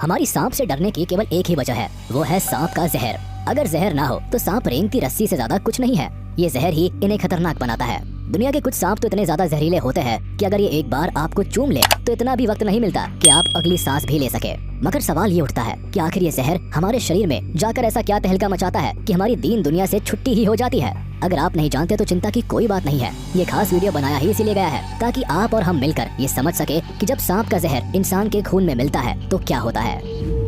हमारी सांप से डरने की केवल एक ही वजह है, वो है सांप का जहर। अगर जहर ना हो तो सांप रेंगती रस्सी से ज्यादा कुछ नहीं है। ये जहर ही इन्हें खतरनाक बनाता है। दुनिया के कुछ सांप तो इतने ज्यादा जहरीले होते हैं कि अगर ये एक बार आपको चूम ले तो इतना भी वक्त नहीं मिलता कि आप अगली सांस भी ले सके। मगर सवाल ये उठता है कि आखिर ये जहर हमारे शरीर में जाकर ऐसा क्या तहलका मचाता है कि हमारी दीन दुनिया से छुट्टी ही हो जाती है। अगर आप नहीं जानते तो चिंता की कोई बात नहीं है। ये खास वीडियो बनाया ही इसीलिए गया है ताकि आप और हम मिलकर ये समझ सके कि जब सांप का जहर इंसान के खून में मिलता है तो क्या होता है।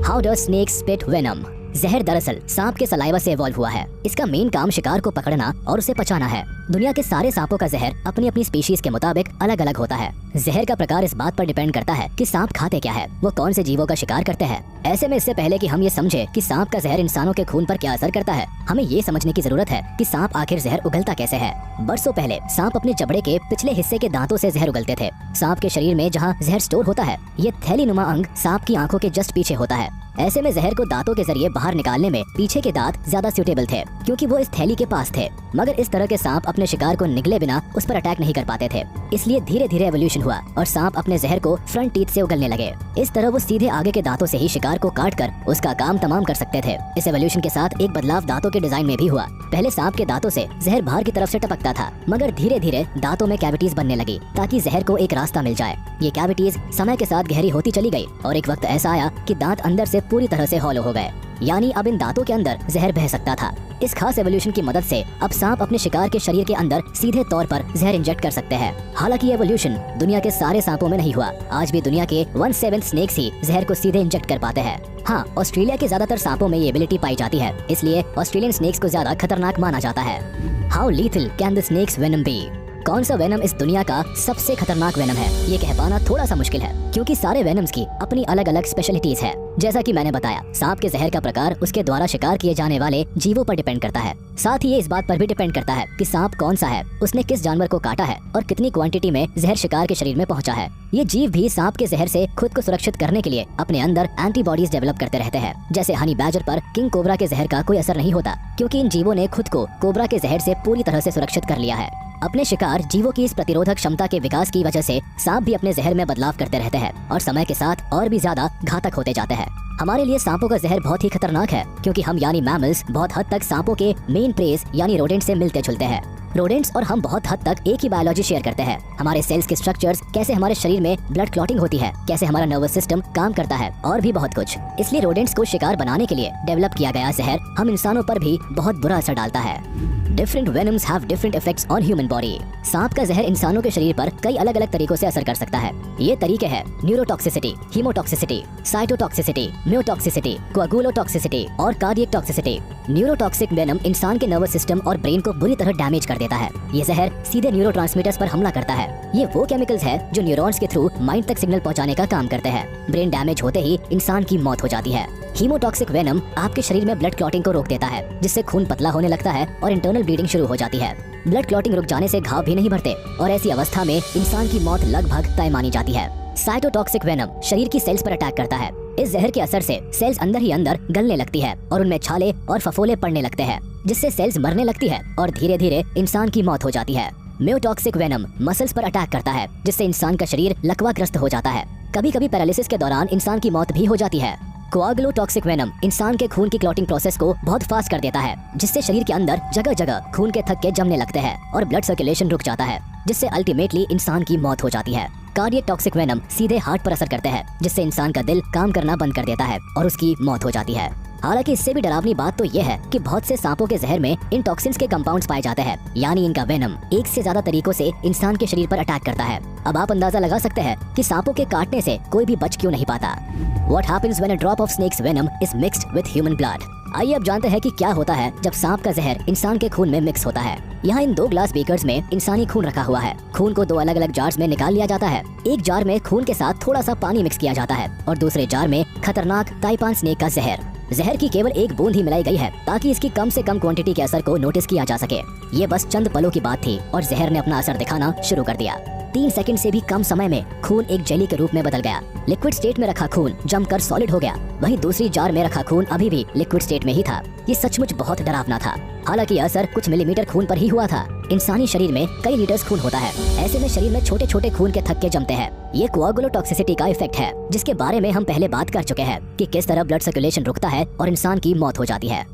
How does snake spit venom. जहर दरअसल सांप के सलाइवा से इवॉल्व हुआ है। इसका मेन काम शिकार को पकड़ना और उसे पचाना है। दुनिया के सारे सांपों का जहर अपनी अपनी स्पीशीज के मुताबिक अलग अलग होता है। जहर का प्रकार इस बात पर डिपेंड करता है कि सांप खाते क्या है, वो कौन से जीवों का शिकार करते हैं। ऐसे में इससे पहले कि हम ये समझे कि सांप का जहर इंसानों के खून पर क्या असर करता है, हमें ये समझने की जरूरत है कि सांप आखिर जहर उगलता कैसे है। बरसों पहले सांप अपने जबड़े के पिछले हिस्से के दांतों से जहर उगलते थे। सांप के शरीर में जहाँ जहर स्टोर होता है, ये थैलीनुमा अंग सांप की आंखों के जस्ट पीछे होता है। ऐसे में जहर को दांतों के जरिए बाहर निकालने में पीछे के दांत ज्यादा सूटेबल थे क्योंकि वो इस थैली के पास थे। मगर इस तरह के सांप अपने शिकार को निगले बिना उस पर अटैक नहीं कर पाते थे, इसलिए धीरे धीरे एवोल्यूशन हुआ और सांप अपने जहर को फ्रंट टीथ से उगलने लगे। इस तरह वो सीधे आगे के दांतों से ही शिकार को काट कर उसका काम तमाम कर सकते थे। इस एवोल्यूशन के साथ एक बदलाव दांतों के डिजाइन में भी हुआ। पहले सांप के दांतों से जहर बाहर की तरफ से टपकता था, मगर धीरे धीरे दांतों में कैविटीज बनने लगी ताकि जहर को एक रास्ता मिल जाए। ये कैविटीज समय के साथ गहरी होती चली गई और एक वक्त ऐसा आया कि दांत अंदर से पूरी तरह से हॉलो हो गए, यानी अब इन दांतों के अंदर जहर बह सकता था। इस खास एवोल्यूशन की मदद से अब सांप अपने शिकार के शरीर के अंदर सीधे तौर पर जहर इंजेक्ट कर सकते हैं। हालांकि एवोल्यूशन दुनिया के सारे सांपों में नहीं हुआ। आज भी दुनिया के 1/7 स्नेक्स ही जहर को सीधे इंजेक्ट कर पाते हैं। हाँ, ऑस्ट्रेलिया के ज्यादातर सांपों में ये एबिलिटी पाई जाती है, इसलिए ऑस्ट्रेलियन स्नेक्स को ज्यादा खतरनाक माना जाता है। How lethal can the snakes venom be. कौन सा वेनम इस दुनिया का सबसे खतरनाक वेनम है, ये कह पाना थोड़ा सा मुश्किल है क्योंकि सारे वेनम्स की अपनी अलग अलग स्पेशलिटीज है। जैसा कि मैंने बताया, सांप के जहर का प्रकार उसके द्वारा शिकार किए जाने वाले जीवों पर डिपेंड करता है। साथ ही ये इस बात पर भी डिपेंड करता है कि सांप कौन सा है, उसने किस जानवर को काटा है और कितनी क्वांटिटी में जहर शिकार के शरीर में पहुंचा है। ये जीव भी सांप के जहर से खुद को सुरक्षित करने के लिए अपने अंदर एंटीबॉडीज डेवलप करते रहते हैं। जैसे हनी बैजर पर किंग कोबरा के जहर का कोई असर नहीं होता क्योंकि इन जीवों ने खुद को कोबरा के जहर से पूरी तरह से सुरक्षित कर लिया है। अपने शिकार जीवों की इस प्रतिरोधक क्षमता के विकास की वजह से सांप भी अपने जहर में बदलाव करते रहते हैं और समय के साथ और भी ज्यादा घातक होते जाते हैं। हमारे लिए सांपों का जहर बहुत ही खतरनाक है क्योंकि हम यानी मैमल्स बहुत हद तक सांपों के मेन प्रेस यानी रोडेंट से मिलते जुलते हैं। रोडेंट्स और हम बहुत हद तक एक ही बायोलॉजी शेयर करते हैं। हमारे सेल्स के स्ट्रक्चर्स, कैसे हमारे शरीर में ब्लड क्लॉटिंग होती है, कैसे हमारा नर्वस सिस्टम काम करता है और भी बहुत कुछ। इसलिए रोडेंट्स को शिकार बनाने के लिए डेवलप किया गया जहर हम इंसानों पर भी बहुत बुरा असर डालता है। Different venoms have different effects on human body. सांप का जहर इंसानों के शरीर पर कई अलग अलग तरीकों से असर कर सकता है। ये तरीके हैं न्यूरोटॉक्सिसिटी, हीमोटॉक्सिसिटी, साइटोटॉक्सिसिटी, म्योटॉक्सिसिटी, कोअगुलोटॉक्सिसिटी और कार्डियक टॉक्सिसिटी। न्यूरोटॉक्सिक वेनम इंसान के नर्वस सिस्टम और ब्रेन को बुरी तरह डैमेज कर देता है। ये जहर सीधे न्यूरोट्रांसमीटर्स पर हमला करता है। ये वो केमिकल्स है जो न्यूरॉन्स के थ्रू माइंड तक सिग्नल पहुंचाने का काम करते हैं। ब्रेन डैमेज होते ही इंसान की मौत हो जाती है। हीमोटॉक्सिक वेनम आपके शरीर में ब्लड क्लॉटिंग को रोक देता है, जिससे खून पतला होने लगता है और इंटरनल ब्लीडिंग शुरू हो जाती है। ब्लड क्लॉटिंग रुक जाने से घाव भी नहीं भरते और ऐसी अवस्था में इंसान की मौत लगभग तय मानी जाती है। साइटोटॉक्सिक वेनम शरीर की सेल्स पर अटैक करता है। इस जहर के असर से सेल्स अंदर ही अंदर गलने लगती है और उनमें छाले और फफोले पड़ने लगते हैं, जिससे सेल्स मरने लगती है और धीरे धीरे इंसान की मौत हो जाती है। म्योटॉक्सिक वेनम मसल्स पर अटैक करता है, जिससे इंसान का शरीर लकवाग्रस्त हो जाता है। कभी कभी पैरालिसिस के दौरान इंसान की मौत भी हो जाती है। कोआगुलोटॉक्सिक वेनम इंसान के खून की क्लॉटिंग प्रोसेस को बहुत फास्ट कर देता है, जिससे शरीर के अंदर जगह जगह खून के थक्के जमने लगते हैं और ब्लड सर्कुलेशन रुक जाता है, जिससे अल्टीमेटली इंसान की मौत हो जाती है। कार्डियक टॉक्सिक वेनम सीधे हार्ट पर असर करते हैं, जिससे इंसान का दिल काम करना बंद कर देता है और उसकी मौत हो जाती है। हालांकि इससे भी डरावनी बात तो यह है कि बहुत से सांपों के जहर में इन टॉक्सिन्स के कंपाउंड्स पाए जाते हैं, यानी इनका वेनम एक से ज्यादा तरीकों से इंसान के शरीर पर अटैक करता है। अब आप अंदाजा लगा सकते हैं कि सांपों के काटने से कोई भी बच क्यों नहीं पाता। What happens when a drop of snake's venom is mixed with human blood? आइए अब जानते हैं कि क्या होता है जब सांप का जहर इंसान के खून में मिक्स होता है। यहाँ इन 2 ग्लास बीकर्स में इंसानी खून रखा हुआ है। खून को 2 अलग अलग जार्स में निकाल लिया जाता है। एक जार में खून के साथ थोड़ा सा पानी मिक्स किया जाता है और दूसरे जार में खतरनाक ताइपान स्नेक का जहर। जहर की केवल एक बूंद ही मिलाई गई है ताकि इसकी कम से कम क्वांटिटी के असर को नोटिस किया जा सके। ये बस चंद पलों की बात थी और जहर ने अपना असर दिखाना शुरू कर दिया। 3 सेकंड से भी कम समय में खून एक जेली के रूप में बदल गया। लिक्विड स्टेट में रखा खून जमकर सॉलिड हो गया। वहीं दूसरी जार में रखा खून अभी भी लिक्विड स्टेट में ही था। ये सचमुच बहुत डरावना था। हालांकि यह असर कुछ मिलीमीटर खून पर ही हुआ था। इंसानी शरीर में कई लीटर्स खून होता है। ऐसे में शरीर में छोटे छोटे खून के थक्के जमते हैं। ये कोआगुलोटॉक्सिसिटी का इफेक्ट है, जिसके बारे में हम पहले बात कर चुके हैं कि किस तरह ब्लड सर्कुलेशन रुकता है और इंसान की मौत हो जाती है।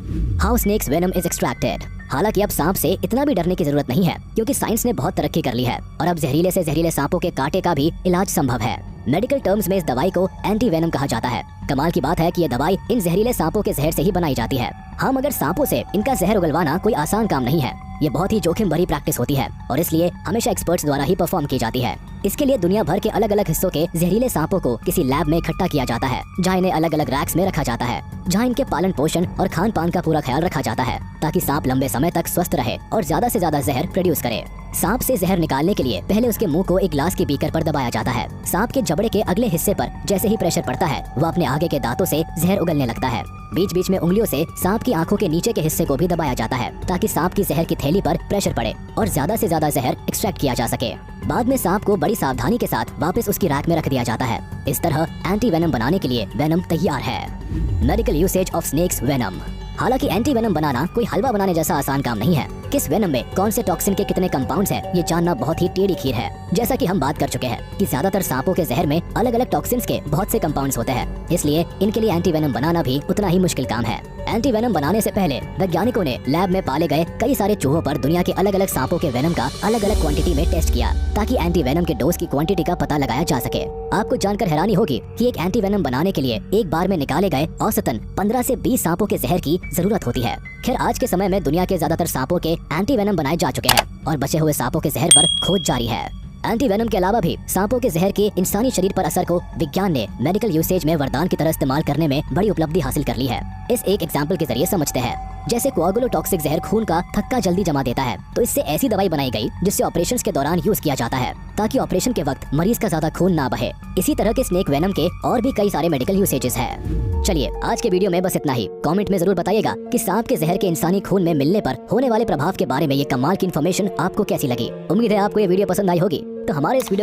How snakes venom is extracted. हालांकि अब सांप से इतना भी डरने की जरूरत नहीं है, क्योंकि साइंस ने बहुत तरक्की कर ली है और अब जहरीले से जहरीले सांपों के कांटे का भी इलाज संभव है। मेडिकल टर्म्स में इस दवाई को एंटी वेनम कहा जाता है। कमाल की बात है कि यह दवाई इन जहरीले सांपों के जहर से ही बनाई जाती है। हाँ, मगर सांपों से इनका जहर उगलवाना कोई आसान काम नहीं है। ये बहुत ही जोखिम भरी प्रैक्टिस होती है और इसलिए हमेशा एक्सपर्ट्स द्वारा ही परफॉर्म की जाती है। इसके लिए दुनिया भर के अलग अलग हिस्सों के जहरीले सांपों को किसी लैब में इकट्ठा किया जाता है, जहाँ इन्हें अलग अलग रैक्स में रखा जाता है, जहाँ इनके पालन पोषण और खान पान का पूरा ख्याल रखा जाता है, ताकि सांप लंबे समय तक स्वस्थ रहे और ज्यादा से ज्यादा जहर प्रोड्यूस करे। सांप से जहर निकालने के लिए पहले उसके मुंह को एक ग्लास के बीकर पर दबाया जाता है। सांप के जबड़े के अगले हिस्से पर जैसे ही प्रेशर पड़ता है, वो अपने आगे के दांतों से जहर उगलने लगता है। बीच बीच में उंगलियों से सांप की आंखों के नीचे के हिस्से को भी दबाया जाता है, ताकि सांप की जहर की थैली पर प्रेशर पड़े और ज्यादा से ज्यादा जहर एक्सट्रैक्ट किया जा सके। बाद में सांप को बड़ी सावधानी के साथ वापस उसकी रैक में रख दिया जाता है। इस तरह एंटी वेनम बनाने के लिए वेनम तैयार है। Medical usage of snakes venom. हालांकि एंटी वेनम बनाना कोई हलवा बनाने जैसा आसान काम नहीं है। किस वेनम में कौन से टॉक्सिन के कितने कंपाउंड्स हैं, ये जानना बहुत ही टेढ़ी खीर है। जैसा कि हम बात कर चुके हैं कि ज्यादातर सांपों के जहर में अलग अलग टॉक्सिन्स के बहुत से कंपाउंड्स होते हैं, इसलिए इनके लिए एंटी वेनम बनाना भी उतना ही मुश्किल काम है। एंटी वेनम बनाने से पहले वैज्ञानिकों ने लैब में पाले गए कई सारे चूहों पर दुनिया के अलग अलग सांपों के वेनम का अलग अलग क्वांटिटी में टेस्ट किया, ताकि एंटी वेनम के डोज की क्वांटिटी का पता लगाया जा सके। आपको जानकर हैरानी होगी कि एक एंटी वेनम बनाने के लिए एक बार में निकाले गए औसतन 15 से 20 सांपों के जहर की जरूरत होती है। खैर, आज के समय में दुनिया के ज्यादातर सांपों के एंटी वेनम बनाए जा चुके हैं और बचे हुए सांपों के जहर पर खोज जारी है। एंटी वेनम के अलावा भी सांपों के जहर के इंसानी शरीर पर असर को विज्ञान ने मेडिकल यूसेज में वरदान की तरह इस्तेमाल करने में बड़ी उपलब्धि हासिल कर ली है। इस एक एग्जाम्पल के जरिए समझते हैं। जैसे कोआगुलोटॉक्सिक जहर खून का थक्का जल्दी जमा देता है, तो इससे ऐसी दवाई बनाई गई जिससे ऑपरेशंस के दौरान यूज किया जाता है, ताकि ऑपरेशन के वक्त मरीज का ज्यादा खून ना बहे। इसी तरह के स्नेक वेनम के और भी कई सारे मेडिकल यूसेजेस हैं। चलिए, आज के वीडियो में बस इतना ही। कमेंट में जरूर बताइएगा कि सांप के जहर के इंसानी खून में मिलने पर होने वाले प्रभाव के बारे में ये कमाल की इन्फॉर्मेशन आपको कैसी लगी। उम्मीद है आपको ये वीडियो पसंद आई होगी। तो हमारे इस वीडियो